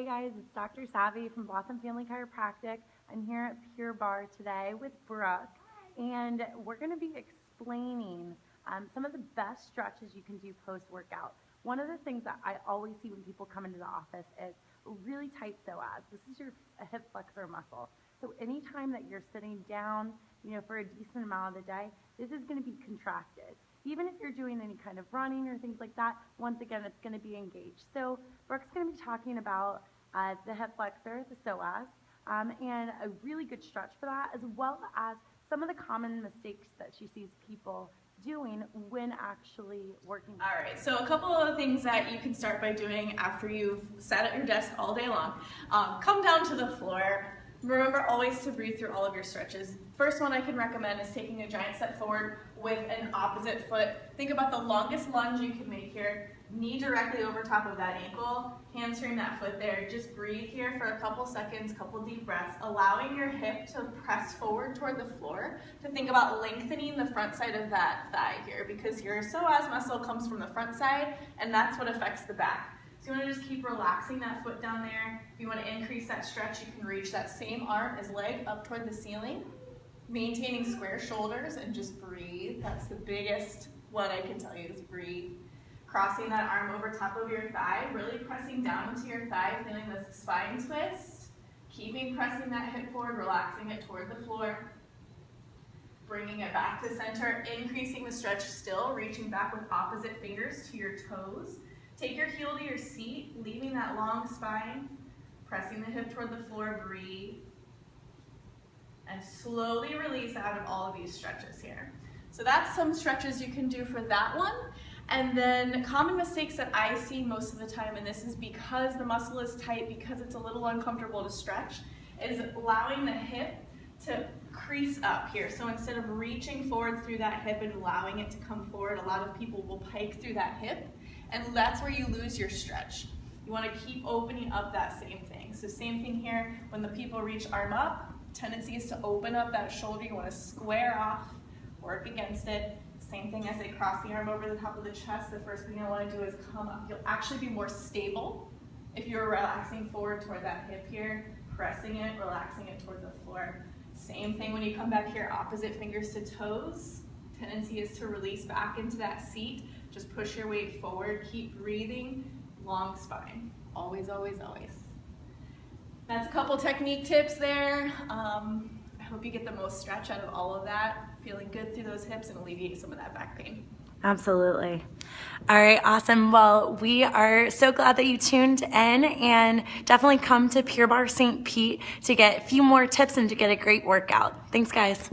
Hey guys, it's Dr. Savvy from Blossom Family Chiropractic. I'm here at Pure Barre today with Brooke, and we're going to be explaining some of the best stretches you can do post-workout. One of the things that I always see when people come into the office is really tight psoas. This is your hip flexor muscle. So anytime that you're sitting down, for a decent amount of the day, this is going to be contracted. Even if you're doing any kind of running or things like that, once again, it's going to be engaged. So Brooke's going to be talking about the hip flexor, the psoas, and a really good stretch for that, as well as some of the common mistakes that she sees people doing when actually working. All right, so a couple of things that you can start by doing after you've sat at your desk all day long. Come down to the floor. Remember always to breathe through all of your stretches. First one I can recommend is taking a giant step forward with an opposite foot. Think about the longest lunge you can make here. Knee directly over top of that ankle, hamstring that foot there. Just breathe here for a couple seconds, couple deep breaths, allowing your hip to press forward toward the floor. To think about lengthening the front side of that thigh here, because your psoas muscle comes from the front side, and that's what affects the back. So you want to just keep relaxing that foot down there. If you want to increase that stretch, you can reach that same arm as leg up toward the ceiling, maintaining square shoulders, and just breathe. That's the biggest one I can tell you is breathe. Crossing that arm over top of your thigh, really pressing down into your thigh, feeling the spine twist. Keeping pressing that hip forward, relaxing it toward the floor. Bringing it back to center, increasing the stretch still, reaching back with opposite fingers to your toes. Take your heel to your seat, leaving that long spine, pressing the hip toward the floor, breathe, and slowly release out of all of these stretches here. So that's some stretches you can do for that one. And then common mistakes that I see most of the time, and this is because the muscle is tight, because it's a little uncomfortable to stretch, is allowing the hip to crease up here. So instead of reaching forward through that hip and allowing it to come forward, a lot of people will pike through that hip, and that's where you lose your stretch. You want to keep opening up that same thing. So same thing here, when the people reach arm up, tendency is to open up that shoulder. You want to square off, work against it. Same thing as they cross the arm over the top of the chest. The first thing I want to do is come up. You'll actually be more stable if you're relaxing forward toward that hip here, pressing it, relaxing it toward the floor. Same thing when you come back here, opposite fingers to toes. Tendency is to release back into that seat. Just push your weight forward, keep breathing, long spine. Always, always, always. That's a couple technique tips there. I hope you get the most stretch out of all of that, feeling good through those hips and alleviate some of that back pain. Absolutely. All right, awesome. Well, we are so glad that you tuned in, and definitely come to Pure Barre St. Pete to get a few more tips and to get a great workout. Thanks, guys.